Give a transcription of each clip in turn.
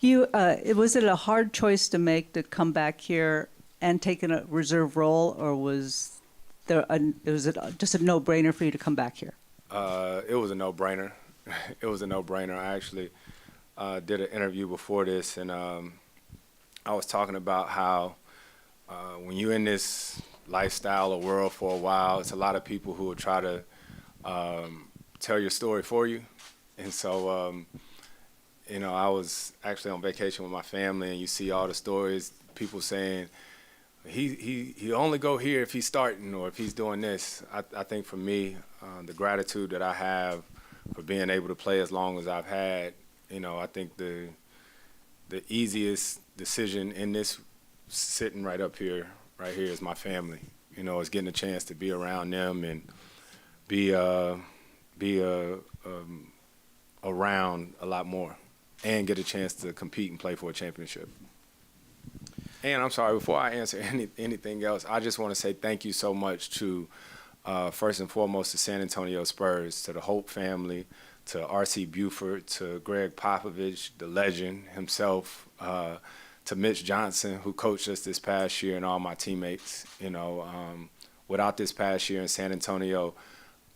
Was it a hard choice to make to come back here and take a reserve role, or was it just a no-brainer for you to come back here? It was a no-brainer. It was a no-brainer. I actually did an interview before this, and I was talking about how when you're in this lifestyle or world for a while, it's a lot of people who will try to tell your story for you. And so, you know, I was actually on vacation with my family, and you see all the stories, people saying, he only go here if he's starting or if he's doing this. I think for me, the gratitude that I have for being able to play as long as I've had, you know, I think the easiest decision in this sitting right here is my family. You know, it's getting a chance to be around them and be around a lot more and get a chance to compete and play for a championship. And I'm sorry, before I answer anything else, I just want to say thank you so much to, first and foremost, the San Antonio Spurs, to the Hope family, to R.C. Buford, to Greg Popovich, the legend himself, to Mitch Johnson, who coached us this past year, and all my teammates. You know, without this past year in San Antonio,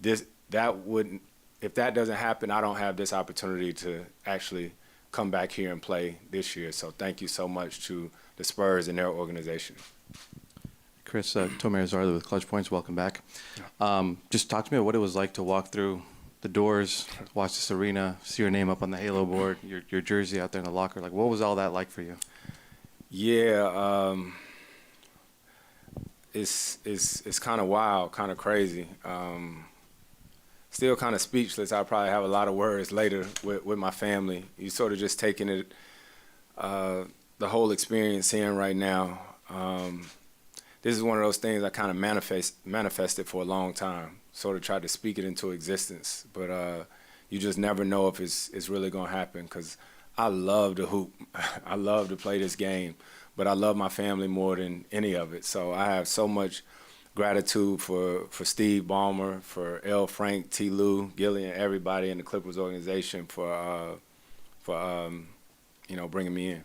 if that doesn't happen, I don't have this opportunity to actually come back here and play this year. So thank you so much to the Spurs and their organization. Chris, Tomer Zarla with Clutch Points, welcome back. Just talk to me about what it was like to walk through the doors, watch this arena, see your name up on the Halo board, your jersey out there in the locker. Like, what was all that like for you? Yeah, it's kind of wild, kind of crazy. Still kind of speechless. I'll probably have a lot of words later with my family. You sort of just taking it, the whole experience in right now. This is one of those things I kind of manifested for a long time. Sort of tried to speak it into existence, but you just never know if it's really gonna happen, because I love to hoop. I love to play this game, but I love my family more than any of it. So I have so much gratitude for Steve Ballmer, for L. Frank, T. Lou, Gilly, and everybody in the Clippers organization for you know, bringing me in.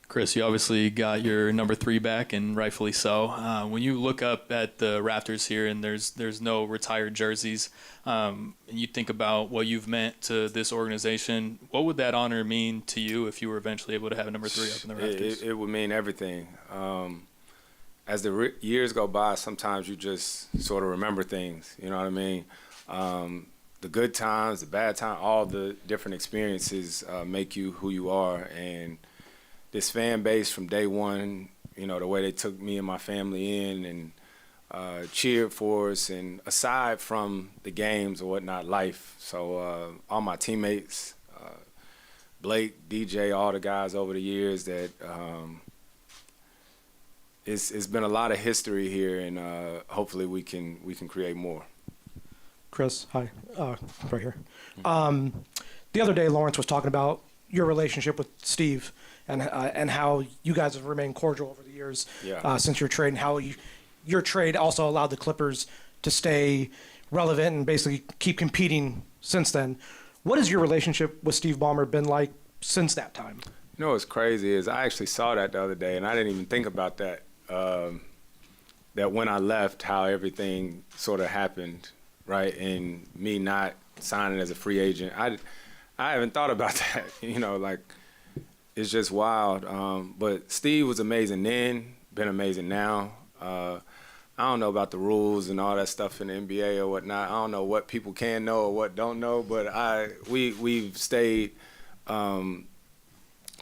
Chris, you obviously got your number 3 back, and rightfully so. When you look up at the rafters here and there's no retired jerseys, and you think about what you've meant to this organization, what would that honor mean to you if you were eventually able to have a number 3 up in the rafters? It would mean everything. As the years go by, sometimes you just sort of remember things, you know what I mean? The good times, the bad times, all the different experiences make you who you are. And this fan base from day one, you know, the way they took me and my family in and cheered for us, and aside from the games or whatnot, life. So all my teammates, Blake, DJ, all the guys over the years, that it's been a lot of history here, and hopefully we can create more. Chris, hi, right here. The other day, Lawrence was talking about your relationship with Steve and how you guys have remained cordial over the years since your trade, and how your trade also allowed the Clippers to stay relevant and basically keep competing since then. What has your relationship with Steve Ballmer been like since that time? You know what's crazy is I actually saw that the other day, and I didn't even think about that, that when I left, how everything sort of happened, right? And me not signing as a free agent. I haven't thought about that, you know, like, it's just wild. But Steve was amazing then, been amazing now. I don't know about the rules and all that stuff in the NBA or whatnot. I don't know what people can know or what don't know, but we've stayed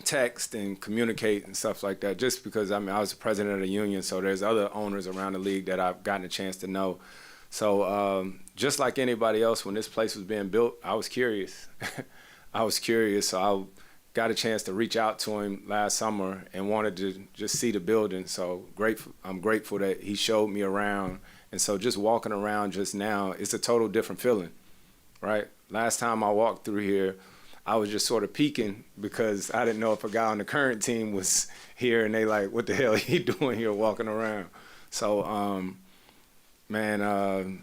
text and communicate and stuff like that, just because, I mean, I was the president of the union, so there's other owners around the league that I've gotten a chance to know. So just like anybody else, when this place was being built, I was curious. I was curious, so I got a chance to reach out to him last summer and wanted to just see the building. So I'm grateful that he showed me around. And so just walking around just now, it's a total different feeling, right? Last time I walked through here, I was just sort of peeking because I didn't know if a guy on the current team was here, and they like, what the hell are you doing here walking around? So, man,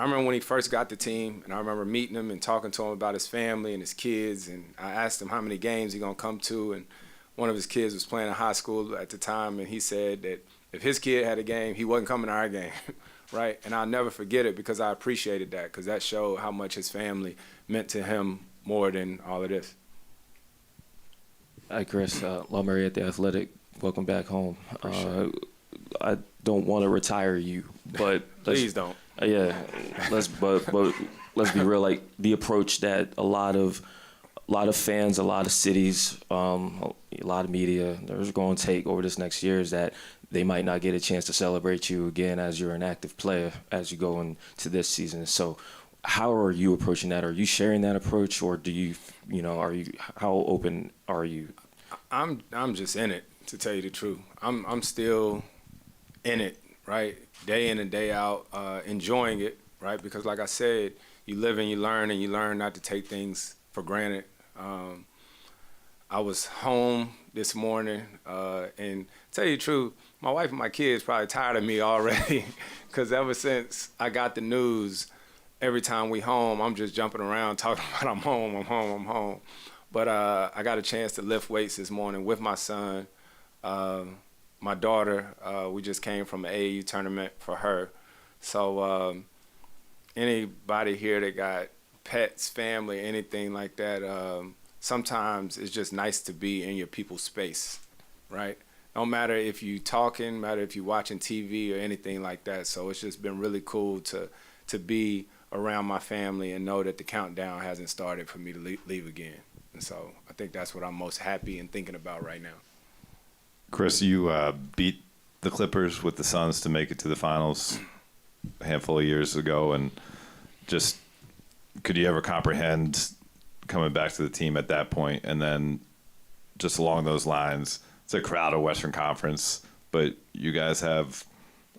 I remember when he first got the team, and I remember meeting him and talking to him about his family and his kids, and I asked him how many games he gonna come to, and one of his kids was playing in high school at the time, and he said that if his kid had a game, he wasn't coming to our game, right? And I'll never forget it because I appreciated that, because that showed how much his family meant to him more than all of this. Hi, Chris. Murray at The Athletic. Welcome back home. I don't want to retire you, but Please don't. Yeah, but let's be real. Like the approach that a lot of fans, a lot of cities, a lot of media, they're going to take over this next year is that they might not get a chance to celebrate you again as you're an active player as you go into this season. So, how are you approaching that? Are you sharing that approach, or do you, how open are you? I'm just in it, to tell you the truth. I'm still in it, right? Day in and day out, enjoying it, right? Because like I said, you live and you learn not to take things for granted. I was home this morning, and tell you the truth, my wife and my kids probably tired of me already, because ever since I got the news, every time we home, I'm just jumping around talking about I'm home. But I got a chance to lift weights this morning with my son. My daughter, we just came from an AAU tournament for her. So anybody here that got pets, family, anything like that, sometimes it's just nice to be in your people's space, right? No matter if you talking, matter if you watching TV or anything like that. So it's just been really cool to be around my family and know that the countdown hasn't started for me to leave again. And so I think that's what I'm most happy and thinking about right now. Chris, you beat the Clippers with the Suns to make it to the finals a handful of years ago, and just could you ever comprehend coming back to the team at that point? And then just along those lines, it's a crowded Western Conference, but you guys have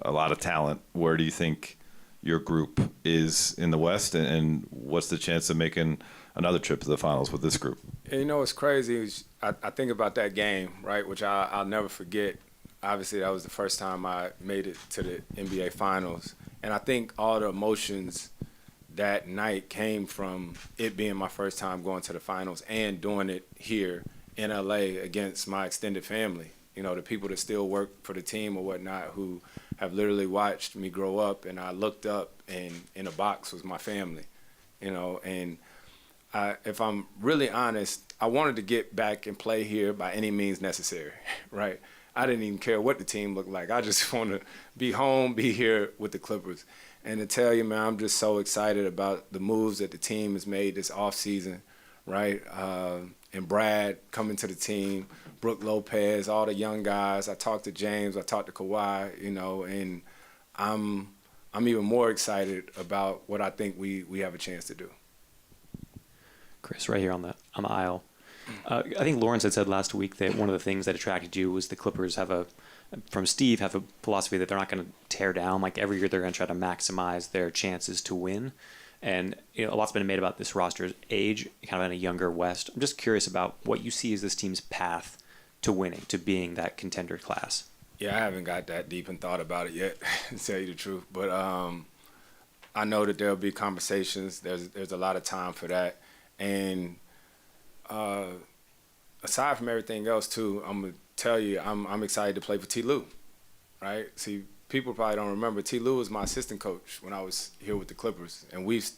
a lot of talent. Where do you think your group is in the West, and what's the chance of making another trip to the finals with this group? And you know what's crazy is I think about that game, right, which I'll never forget. Obviously, that was the first time I made it to the NBA Finals. And I think all the emotions that night came from it being my first time going to the finals and doing it here in LA against my extended family. You know, the people that still work for the team or whatnot who have literally watched me grow up, and I looked up and in a box was my family, you know. And if I'm really honest, I wanted to get back and play here by any means necessary, right? I didn't even care what the team looked like. I just want to be home, be here with the Clippers. And to tell you, man, I'm just so excited about the moves that the team has made this offseason, right? And Brad coming to the team, Brook Lopez, all the young guys. I talked to James, I talked to Kawhi, you know, and I'm even more excited about what I think we have a chance to do. Chris, right here on the aisle. I think Lawrence had said last week that one of the things that attracted you was the Clippers have a philosophy that they're not going to tear down. Like every year they're going to try to maximize their chances to win. And a lot's been made about this roster's age, kind of in a younger West. I'm just curious about what you see as this team's path to winning, to being that contender class. Yeah, I haven't got that deep and thought about it yet, to tell you the truth. But I know that there'll be conversations. There's a lot of time for that. And aside from everything else, too, I'm going to tell you, I'm excited to play for T. Lue, right? See, people probably don't remember, T. Lue was my assistant coach when I was here with the Clippers. And we've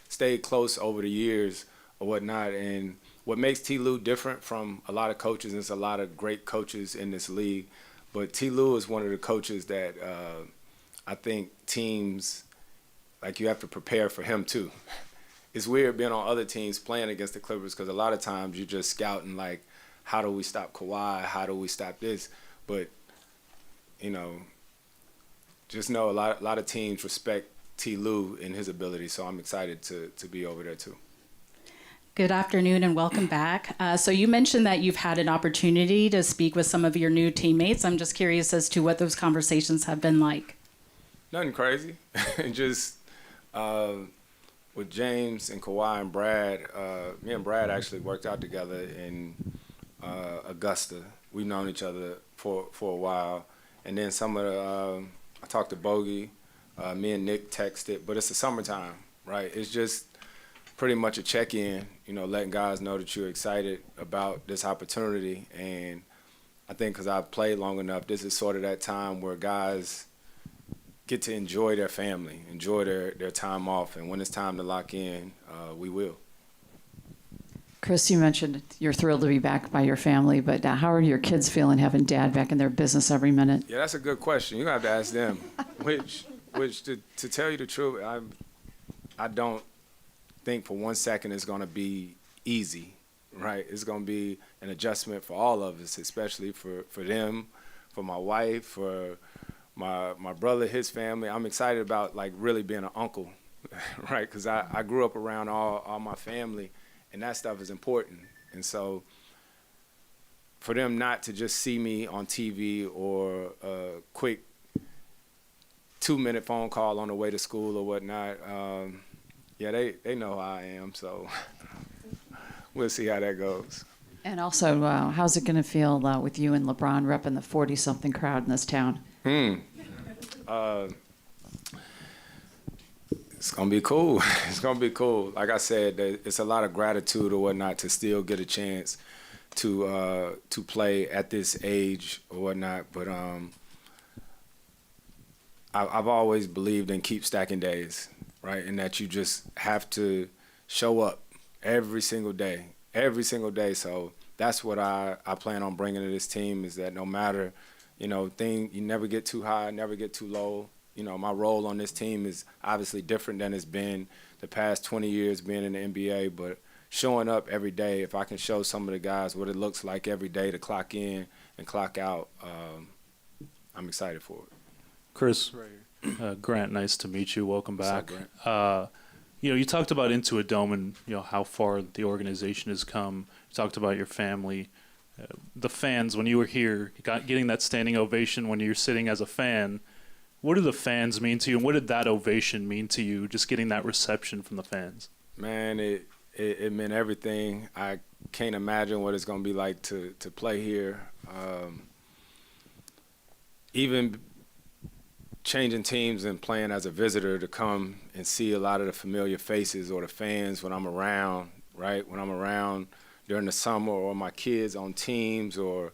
stayed close over the years or whatnot. And what makes T. Lue different from a lot of coaches, and there's a lot of great coaches in this league, but T. Lue is one of the coaches that I think teams, like you have to prepare for him too. It's weird being on other teams playing against the Clippers because a lot of times you're just scouting like, how do we stop Kawhi? How do we stop this? But, you know, just know a lot of teams respect T. Lue and his ability, so I'm excited to be over there too. Good afternoon and welcome back. So you mentioned that you've had an opportunity to speak with some of your new teammates. I'm just curious as to what those conversations have been like. Nothing crazy. Just with James and Kawhi and Brad, me and Brad actually worked out together in Augusta. We've known each other for a while. And then some of the, I talked to Bogey, Me and Nick texted, but it's the summertime, right? It's just pretty much a check-in, letting guys know that you're excited about this opportunity. And I think because I've played long enough, this is sort of that time where guys get to enjoy their family, enjoy their time off. And when it's time to lock in, we will. Chris, you mentioned you're thrilled to be back by your family, but how are your kids feeling having dad back in their business every minute? Yeah, that's a good question. You have to ask them. Which to tell you the truth, I don't think for 1 second it's going to be easy, right? It's going to be an adjustment for all of us, especially for them, for my wife, for my brother, his family. I'm excited about really being an uncle, right? Because I grew up around all my family, and that stuff is important. And so for them not to just see me on TV or a quick 2-minute phone call on the way to school or whatnot, yeah, they know how I am, so we'll see how that goes. And also, how's it going to feel with you and LeBron repping the 40-something crowd in this town? It's going to be cool. It's going to be cool. Like I said, it's a lot of gratitude or whatnot to still get a chance to play at this age or whatnot. But I've always believed in keep stacking days, right? And that you just have to show up every single day. So that's what I plan on bringing to this team, is that no matter, you never get too high, never get too low. My role on this team is obviously different than it's been the past 20 years being in the NBA, but showing up every day, if I can show some of the guys what it looks like every day to clock in and clock out, I'm excited for it. Chris, Grant, nice to meet you. Welcome back. What's up, Grant? You talked about Intuit Dome and how far the organization has come. You talked about your family. The fans, when you were here, getting that standing ovation when you're sitting as a fan, what do the fans mean to you, and what did that ovation mean to you, just getting that reception from the fans? Man, it meant everything. I can't imagine what it's going to be like to play here. Even changing teams and playing as a visitor, to come and see a lot of the familiar faces or the fans when I'm around, right? When I'm around during the summer, or my kids on teams, or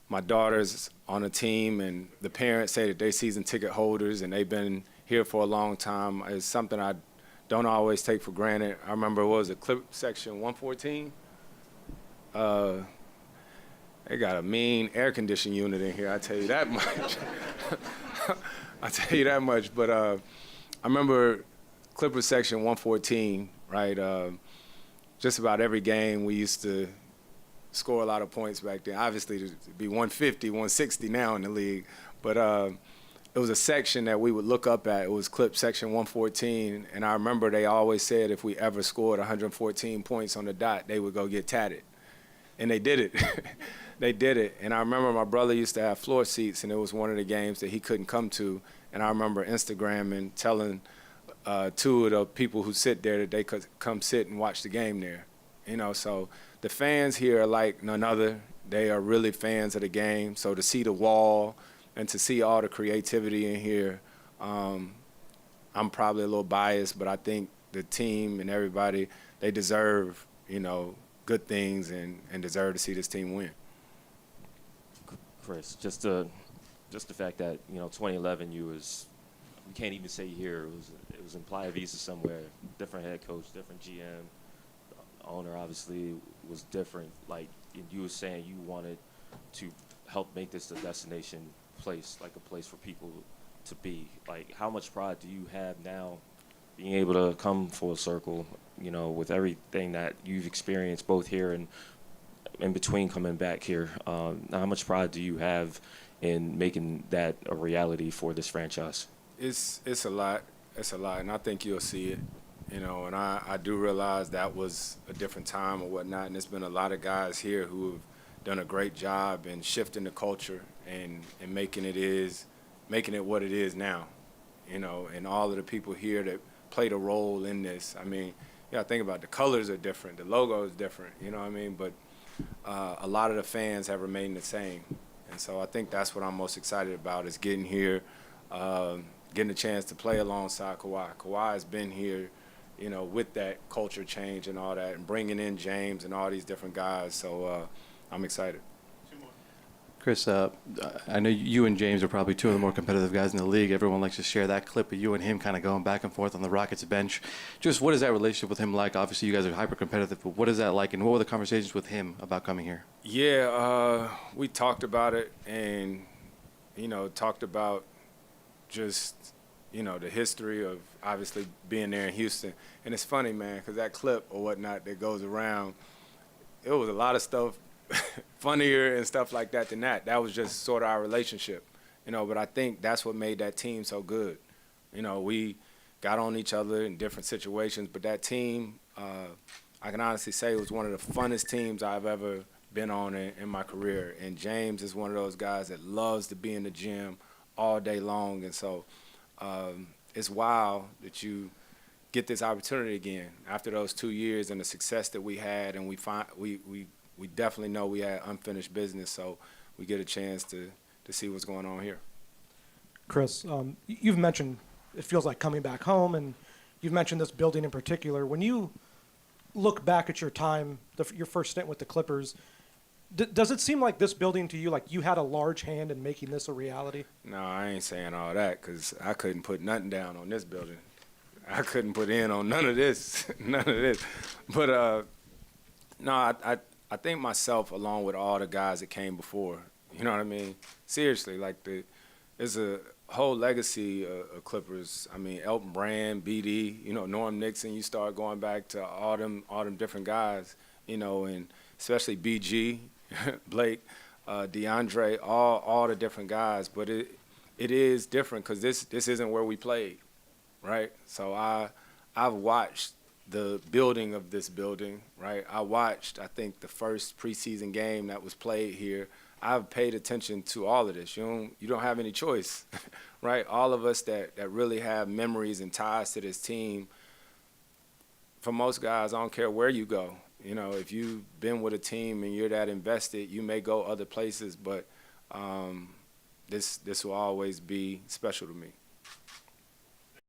my daughter's on a team, and the parents say that they're season ticket holders and they've been here for a long time, is something I don't always take for granted. I remember, what was it, clip section 114? They got a mean air conditioning unit in here, I tell you that much. I tell you that much. But I remember Clippers section 114, right? Just about every game we used to score a lot of points back then. Obviously, to be 150, 160 now in the league. But it was a section that we would look up at. It was clip section 114. And I remember they always said if we ever scored 114 points on the dot, they would go get tatted. And they did it. They did it. And I remember my brother used to have floor seats, and it was one of the games that he couldn't come to. And I remember Instagramming, telling 2 of the people who sit there that they could come sit and watch the game there. So the fans here are like none other. They are really fans of the game. So to see the wall and to see all the creativity in here, I'm probably a little biased, but I think the team and everybody, they deserve, good things and deserve to see this team win. Chris, just the fact that 2011 you can't even say here, it was in Playa Vista somewhere, different head coach, different GM. The owner obviously was different. Like you were saying, you wanted to help make this a destination place, like a place for people to be. Like, how much pride do you have now being able to come full circle, with everything that you've experienced both here and in between coming back here? How much pride do you have in making that a reality for this franchise? It's a lot. It's a lot, and I think you'll see it. And I do realize that was a different time or whatnot, and there's been a lot of guys here who have done a great job in shifting the culture and making it what it is now, and all of the people here that played a role in this. I mean, think about it. The colors are different, the logo is different, but a lot of the fans have remained the same. And so I think that's what I'm most excited about, is getting here, getting a chance to play alongside Kawhi. Kawhi has been here, you know, with that culture change and all that, and bringing in James and all these different guys. So I'm excited. Chris, I know you and James are probably two of the more competitive guys in the league. Everyone likes to share that clip of you and him kind of going back and forth on the Rockets bench. Just what is that relationship with him like? Obviously, you guys are hyper competitive, but what is that like, and what were the conversations with him about coming here? Yeah, we talked about it, and you know, talked about just, you know, the history of obviously being there in Houston. And it's funny, man, because that clip or whatnot that goes around, it was a lot of stuff funnier and stuff like that than that. That was just sort of our relationship, you know, but I think that's what made that team so good. You know, we got on each other in different situations, but that team, I can honestly say, it was one of the funnest teams I've ever been on in my career. And James is one of those guys that loves to be in the gym all day long. And so it's wild that you get this opportunity again after those 2 years and the success that we had. And we definitely know we had unfinished business. So we get a chance to see what's going on here. Chris, you've mentioned it feels like coming back home, and you've mentioned this building in particular. When you look back at your time, your first stint with the Clippers, does it seem like this building to you, like you had a large hand in making this a reality? No, I ain't saying all that, because I couldn't put nothing down on this building. I couldn't put in on none of this, none of this. But no, I think myself, along with all the guys that came before, you know what I mean? Seriously, like there's a whole legacy of Clippers. I mean, Elton Brand, BD, you know, Norm Nixon. You start going back to all them different guys, you know, and especially BG, Blake, DeAndre, all the different guys. But it is different because this isn't where we played, right? So I've watched the building of this building, right? I watched, I think, the first preseason game that was played here. I've paid attention to all of this. You don't have any choice, right? All of us that really have memories and ties to this team, for most guys, I don't care where you go. You know, if you've been with a team and you're that invested, you may go other places, but this will always be special to me.